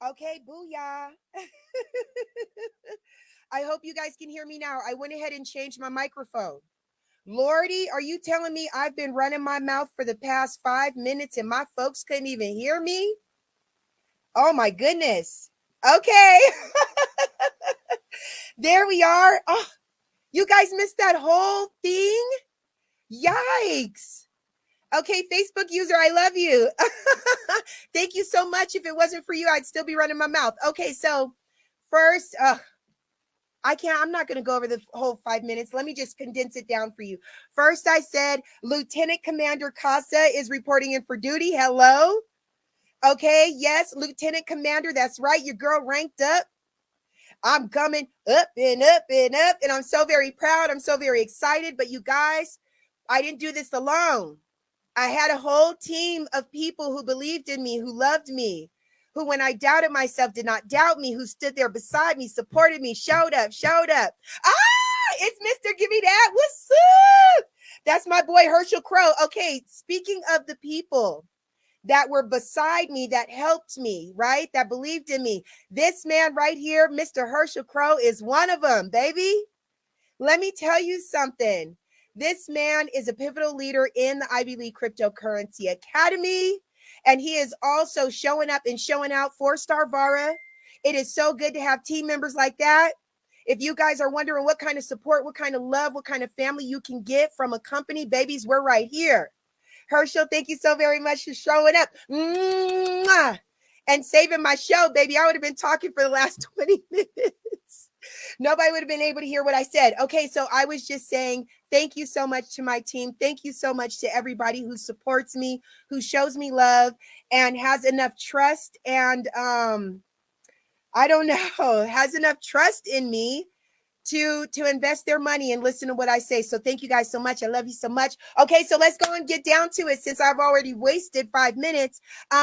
Okay, booyah. I hope you guys can hear me now. I went ahead and changed my microphone. Lordy, are you telling me I've been running my mouth for the past 5 minutes and my folks couldn't even hear me? Oh my goodness. Okay, there we are. Oh, you guys missed that whole thing? Yikes. Okay, Facebook user, I love you. Thank you so much. If it wasn't for you, I'd still be running my mouth. Okay, so first, I'm not going to go over the whole 5 minutes. Let me just condense it down for you. First, I said Lieutenant Commander Casa is reporting in for duty. Hello. Okay, yes, Lieutenant Commander. That's right. Your girl ranked up. I'm coming up and up and up. And I'm so very proud. I'm so very excited. But you guys, I didn't do this alone. I had a whole team of people who believed in me, who loved me, who, when I doubted myself, did not doubt me, who stood there beside me, supported me, showed up, showed up. It's Mr. Give Me That. What's up? That's my boy Herschel Crow. Okay, speaking of the people that were beside me, that helped me, right? That believed in me. This man right here, Mr. Herschel Crow, is one of them, baby. Let me tell you something. This man is a pivotal leader in the Ivy League Cryptocurrency Academy, and he is also showing up and showing out for Starvara. It is so good to have team members like that. If you guys are wondering what kind of support, what kind of love, what kind of family you can get from a company, babies, we're right here. Herschel, thank you so very much for showing up. Mwah! And saving my show, baby. I would have been talking for the last 20 minutes. Nobody would have been able to hear what I said. Okay, so I was just saying thank you so much to my team. Thank you so much to everybody who supports me, who shows me love, and has enough trust and I don't know, has enough trust in me to invest their money and listen to what I say. So thank you guys so much. I love you so much. Okay, so let's go and get down to it since I've already wasted 5 minutes.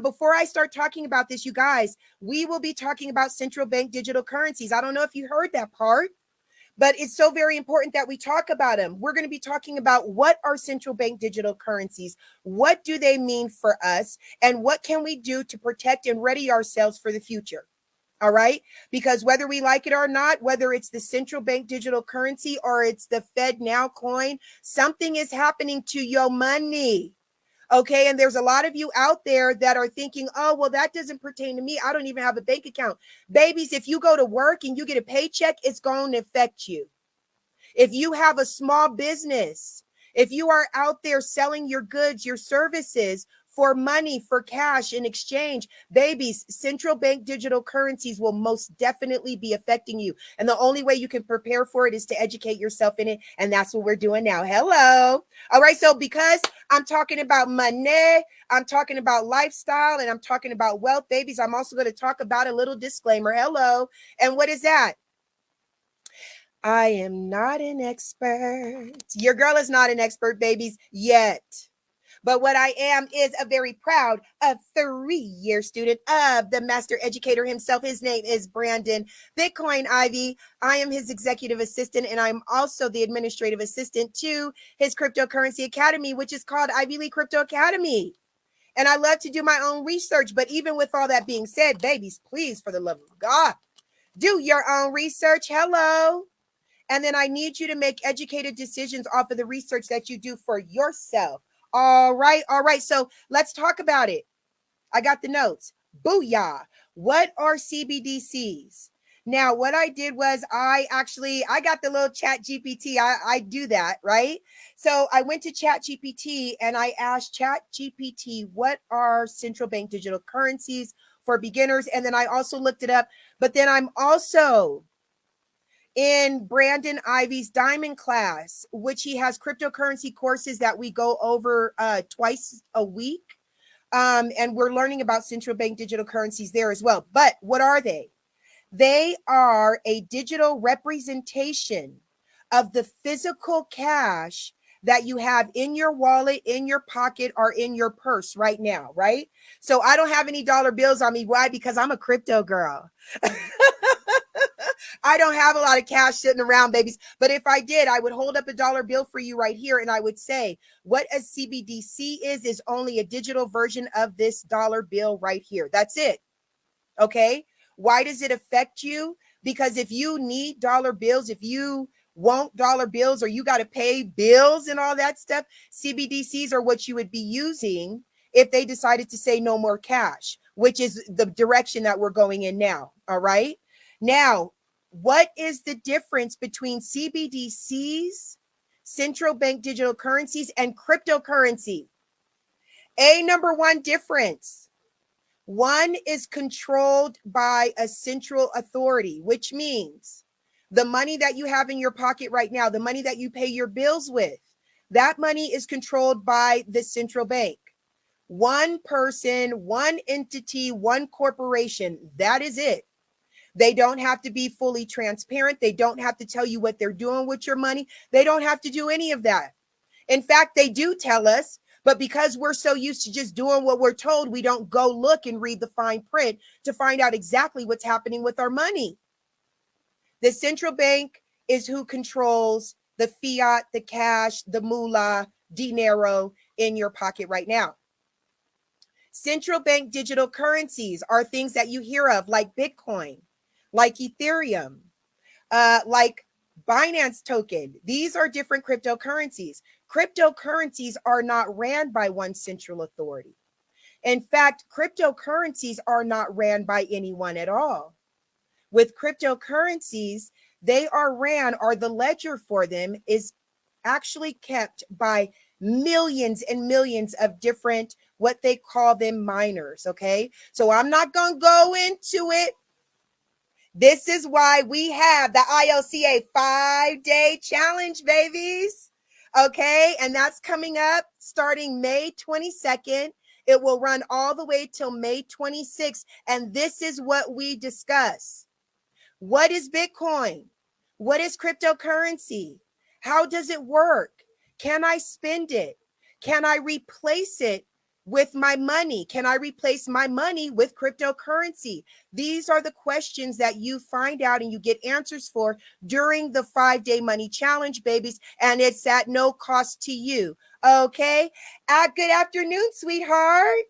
Before I start talking about this, you guys, we will be talking about central bank digital currencies. I don't know if you heard that part, but it's so very important that we talk about them. We're going to be talking about what are central bank digital currencies, what do they mean for us, and what can we do to protect and ready ourselves for the future. All right. Because whether we like it or not, whether it's the central bank digital currency or it's the Fed Now coin, something is happening to your money. Okay. And there's a lot of you out there that are thinking, oh, well, that doesn't pertain to me. I don't even have a bank account. Babies, if you go to work and you get a paycheck, it's going to affect you. If you have a small business, if you are out there selling your goods, your services for money, for cash in exchange, babies, central bank digital currencies will most definitely be affecting you. And the only way you can prepare for it is to educate yourself in it. And that's what we're doing now. Hello. All right. So because I'm talking about money, I'm talking about lifestyle, and I'm talking about wealth, babies, I'm also going to talk about a little disclaimer. Hello. And what is that? I am not an expert. Your girl is not an expert, babies, yet. But what I am is a very proud, a 3-year student of the master educator himself. His name is Brandon Bitcoin Ivy. I am his executive assistant, and I'm also the administrative assistant to his cryptocurrency academy, which is called Ivy League Crypto Academy. And I love to do my own research. But even with all that being said, babies, please, for the love of God, do your own research. Hello. And then I need you to make educated decisions off of the research that you do for yourself. All right. All right. So let's talk about it. I got the notes. Booyah. What are CBDCs? Now, what I did was I got the little chat GPT. I do that, right? So I went to chat GPT and I asked chat GPT, what are central bank digital currencies for beginners? And then I also looked it up, but then I'm also in Brandon Ivy's Diamond class, which he has cryptocurrency courses that we go over twice a week. And we're learning about central bank digital currencies there as well. But what are they? They are a digital representation of the physical cash that you have in your wallet, in your pocket, or in your purse right now, right? So I don't have any dollar bills on me. Why? Because I'm a crypto girl. I don't have a lot of cash sitting around, babies. But if I did, I would hold up a dollar bill for you right here. And I would say, what a CBDC is only a digital version of this dollar bill right here. That's it. Okay. Why does it affect you? Because if you need dollar bills, if you want dollar bills, or you got to pay bills and all that stuff, CBDCs are what you would be using if they decided to say no more cash, which is the direction that we're going in now. All right. Now, what is the difference between CBDCs, central bank digital currencies, and cryptocurrency? Number one difference. One is controlled by a central authority, which means the money that you have in your pocket right now, the money that you pay your bills with, that money is controlled by the central bank. One person, one entity, one corporation. That is it. They don't have to be fully transparent. They don't have to tell you what they're doing with your money. They don't have to do any of that. In fact, they do tell us, but because we're so used to just doing what we're told, we don't go look and read the fine print to find out exactly what's happening with our money. The central bank is who controls the fiat, the cash, the moolah, dinero in your pocket right now. Central bank digital currencies are things that you hear of, like Bitcoin, like Ethereum, like Binance token. These are different cryptocurrencies. Cryptocurrencies are not ran by one central authority. In fact, cryptocurrencies are not ran by anyone at all. With cryptocurrencies, they are ran, or the ledger for them is actually kept by millions and millions of different, what they call them, miners. Okay. So I'm not going to go into it. This is why we have the ILCA 5-day challenge, babies. Okay. And that's coming up starting May 22nd. It will run all the way till May 26th. And this is what we discuss. What is Bitcoin? What is cryptocurrency? How does it work? Can I spend it? Can I replace it with my money? Can I replace my money with cryptocurrency? These are the questions that you find out and you get answers for during the 5-day money challenge, babies. And it's at no cost to you. Okay. Good afternoon, sweetheart.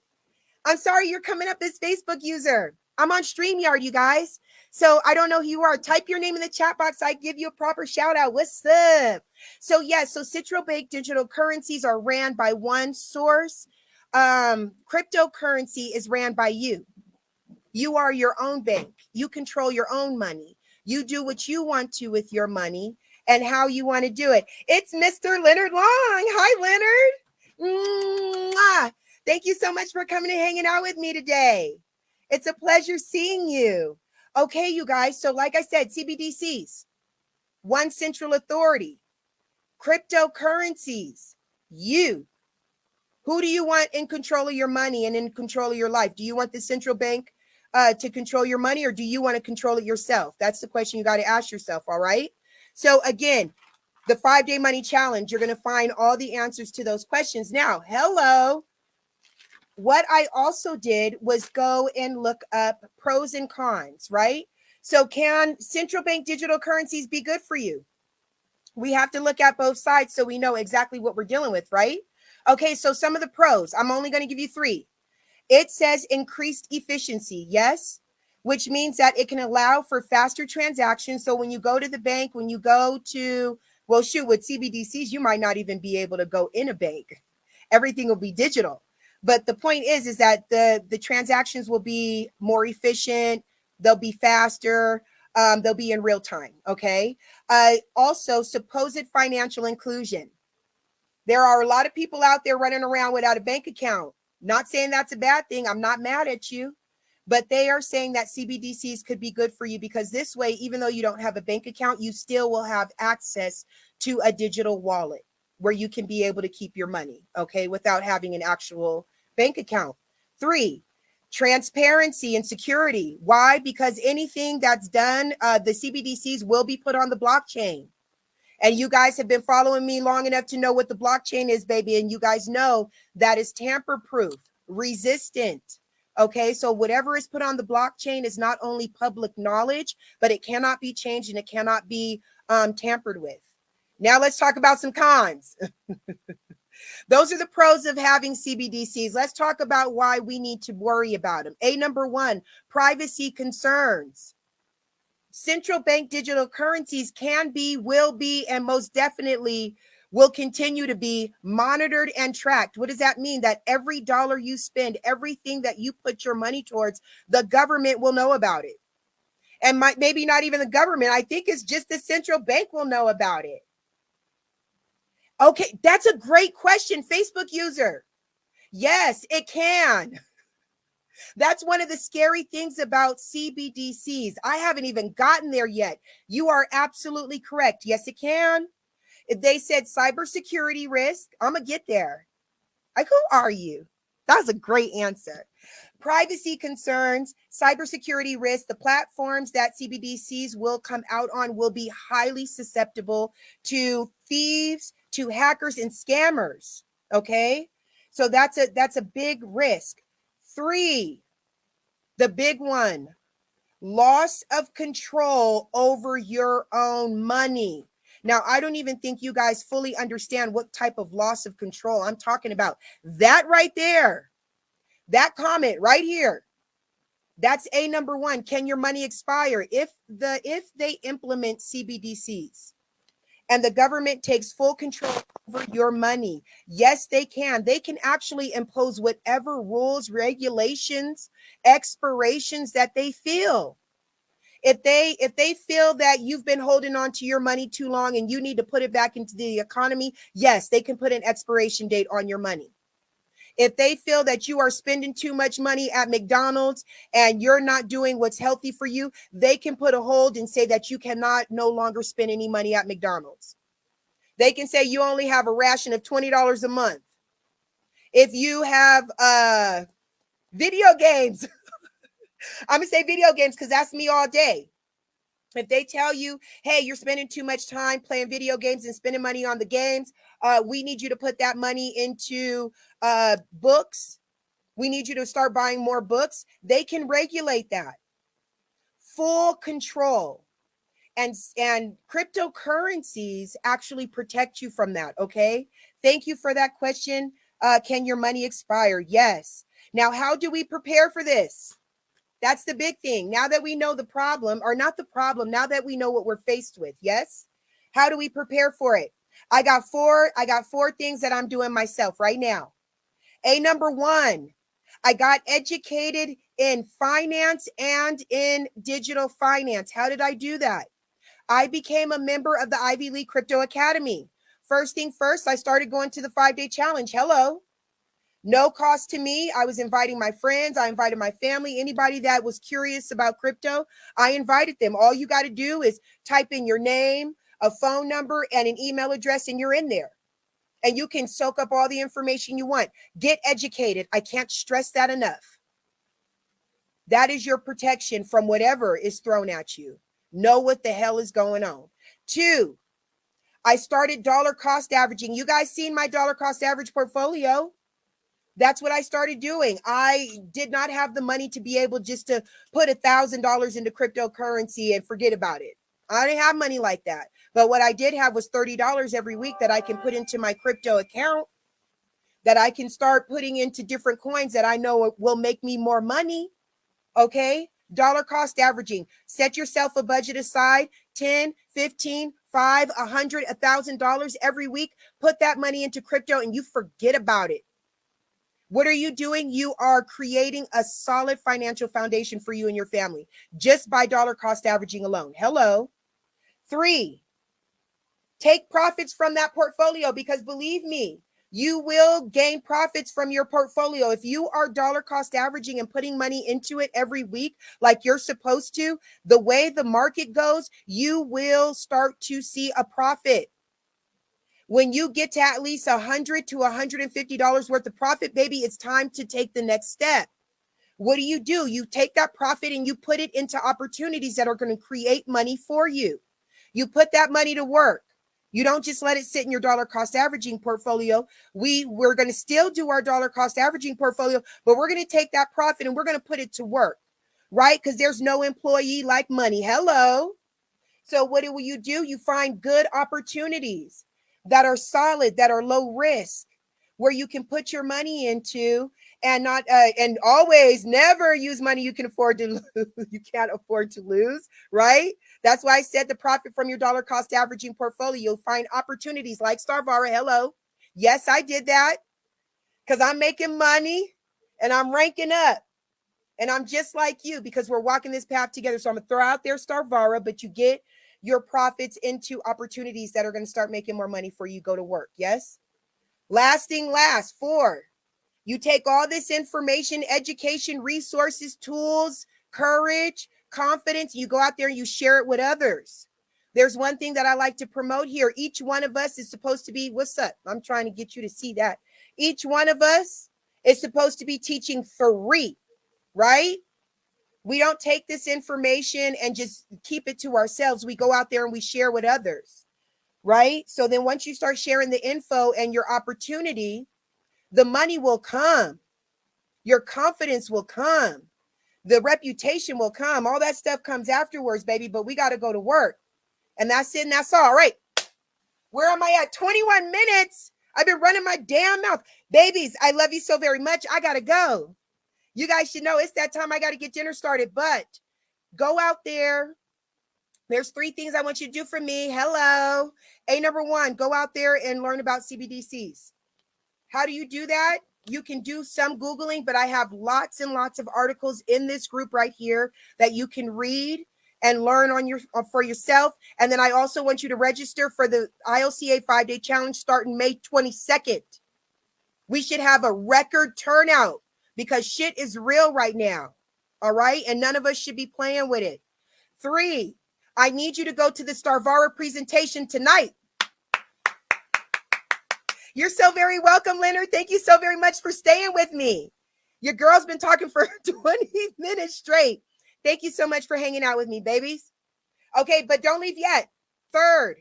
I'm sorry you're coming up as Facebook user. I'm on StreamYard, you guys. So I don't know who you are. Type your name in the chat box. I give you a proper shout out. What's up? So yes, so central bank digital currencies are ran by one source. Cryptocurrency is ran by you. You are your own bank. You control your own money. You do what you want to with your money and how you want to do it. It's Mr. Leonard Long. Hi, Leonard. Mwah. Thank you so much for coming and hanging out with me today. It's a pleasure seeing you. Okay, you guys. So like I said, CBDCs, one central authority, cryptocurrencies, you. Who do you want in control of your money and in control of your life? Do you want the central bank to control your money, or do you want to control it yourself? That's the question you got to ask yourself. All right. So again, the 5-day money challenge, you're going to find all the answers to those questions. Now, hello. What I also did was go and look up pros and cons, right? So can central bank digital currencies be good for you? We have to look at both sides so we know exactly what we're dealing with, right? Okay, so some of the pros, I'm only going to give you 3. It says increased efficiency, yes, which means that it can allow for faster transactions. So when you go to the bank, when you go to, well, shoot, with CBDCs, you might not even be able to go in a bank. Everything will be digital. But the point is that the transactions will be more efficient. They'll be faster. They'll be in real time. Okay. Also, supposed financial inclusion. There are a lot of people out there running around without a bank account. Not saying that's a bad thing. I'm not mad at you. But they are saying that CBDCs could be good for you because this way, even though you don't have a bank account, you still will have access to a digital wallet where you can be able to keep your money, okay, without having an actual bank account. 3, transparency and security. Why? Because anything that's done, the CBDCs will be put on the blockchain. And you guys have been following me long enough to know what the blockchain is, baby. And you guys know that is tamper-proof, resistant. Okay, so whatever is put on the blockchain is not only public knowledge, but it cannot be changed and it cannot be tampered with. Now let's talk about some cons. Those are the pros of having CBDCs. Let's talk about why we need to worry about them. Number one, privacy concerns. Central bank digital currencies can be, will be, and most definitely will continue to be monitored and tracked. What does that mean? That every dollar you spend, everything that you put your money towards, the government will know about it. And maybe not even the government. I think it's just the central bank will know about it. Okay, that's a great question, Facebook user. Yes, it can. That's one of the scary things about CBDCs. I haven't even gotten there yet. You are absolutely correct. Yes, it can. If they said cybersecurity risk, I'm going to get there. Like, who are you? That was a great answer. Privacy concerns, cybersecurity risk, the platforms that CBDCs will come out on will be highly susceptible to thieves, to hackers and scammers. Okay. So that's a big risk. 3, the big one, loss of control over your own money. Now, I don't even think you guys fully understand what type of loss of control I'm talking about. That right there, that comment right here, that's number one. Can your money expire? If they implement CBDCs and the government takes full control over your money, yes, they can. They can actually impose whatever rules, regulations, expirations that they feel. If they feel that you've been holding on to your money too long and you need to put it back into the economy, yes, they can put an expiration date on your money. If they feel that you are spending too much money at McDonald's and you're not doing what's healthy for you, they can put a hold and say that you cannot no longer spend any money at McDonald's. They can say you only have a ration of $20 a month. If you have video games, I'm going to say video games because that's me all day. If they tell you, hey, you're spending too much time playing video games and spending money on the games, we need you to put that money into books. We need you to start buying more books. They can regulate that. Full control. And cryptocurrencies actually protect you from that, okay? Thank you for that question. Can your money expire? Yes. Now, how do we prepare for this? That's the big thing. Now that we know the problem, or not the problem, now that we know what we're faced with, yes? How do we prepare for it? I got four things that I'm doing myself right now. Number one, I got educated in finance and in digital finance. How did I do that? I became a member of the Ivy League Crypto Academy. First thing first, I started going to the 5-day challenge. Hello. No cost to me. I was inviting my friends. I invited my family. Anybody that was curious about crypto, I invited them. All you got to do is type in your name, a phone number, and an email address, and you're in there. And you can soak up all the information you want. Get educated. I can't stress that enough. That is your protection from whatever is thrown at you. Know what the hell is going on. 2, I started dollar cost averaging. You guys seen my dollar cost average portfolio? That's what I started doing. I did not have the money to be able just to put $1,000 into cryptocurrency and forget about it. I didn't have money like that. But what I did have was $30 every week that I can put into my crypto account, that I can start putting into different coins that I know will make me more money. Okay? Dollar cost averaging. Set yourself a budget aside, 10, 15, 5, 100, $1,000 every week. Put that money into crypto and you forget about it. What are you doing? You are creating a solid financial foundation for you and your family just by dollar cost averaging alone. Hello. 3, take profits from that portfolio, because believe me, you will gain profits from your portfolio. If you are dollar cost averaging and putting money into it every week like you're supposed to, the way the market goes, you will start to see a profit. When you get to at least $100 to $150 worth of profit, baby, it's time to take the next step. What do? You take that profit and you put it into opportunities that are going to create money for you. You put that money to work. You don't just let it sit in your dollar cost averaging portfolio. We're going to still do our dollar cost averaging portfolio, but we're going to take that profit and we're going to put it to work, right? Because there's no employee like money. Hello. So what do? You find good opportunities that are solid, that are low risk. where you can put your money into and not and always never use money you can afford to lose. You can't afford to lose, right? That's why I said the profit from your dollar cost averaging portfolio. You'll find opportunities like Starvara. Hello. Yes, I did that because I'm making money and I'm ranking up. And I'm just like you because we're walking this path together. So I'm going to throw out there Starvara, but you get your profits into opportunities that are going to start making more money for you. Go to work. Yes. Last, 4, you take all this information, education, resources, tools, courage, confidence, you go out there and you share it with others. There's one thing that I like to promote here. Each one of us is supposed to be, what's up? I'm trying to get you to see that. Each one of us is supposed to be teaching 3, right? We don't take this information and just keep it to ourselves. We go out there and we share with others, right? So then once you start sharing the info and your opportunity, the money will come. Your confidence will come. The reputation will come. All that stuff comes afterwards, baby, but we got to go to work. And that's it and that's all right. Where am I at? 21 minutes. I've been running my damn mouth. Babies, I love you so very much. I got to go. You guys should know it's that time. I got to get dinner started, but go out there. There's 3 things I want you to do for me. Hello. Number 1, go out there and learn about CBDCs. How do you do that? You can do some Googling, but I have lots and lots of articles in this group right here that you can read and learn on for yourself. And then I also want you to register for the ILCA 5-day challenge starting May 22nd. We should have a record turnout because shit is real right now. All right. And none of us should be playing with it. 3, I need you to go to the Starvara presentation tonight. You're so very welcome, Leonard. Thank you so very much for staying with me. Your girl's been talking for 20 minutes straight. Thank you so much for hanging out with me, babies. Okay, but don't leave yet. 3rd,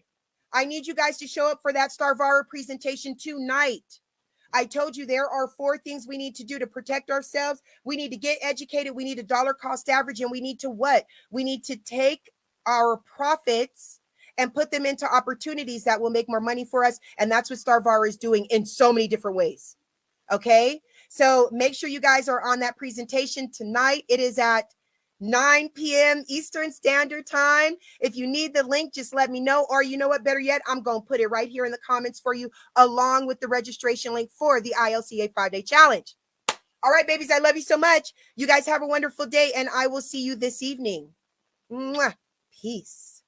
I need you guys to show up for that Starvara presentation tonight. I told you there are 4 things we need to do to protect ourselves. We need to get educated. We need a dollar cost average. And we need to what? We need to take our profits and put them into opportunities that will make more money for us. And that's what Starvara is doing in so many different ways. Okay. So make sure you guys are on that presentation tonight. It is at 9 p.m. Eastern Standard Time. If you need the link, just let me know. Or you know what, better yet, I'm going to put it right here in the comments for you, along with the registration link for the ILCA 5-day challenge. All right, babies, I love you so much. You guys have a wonderful day, and I will see you this evening. Mwah. Peace.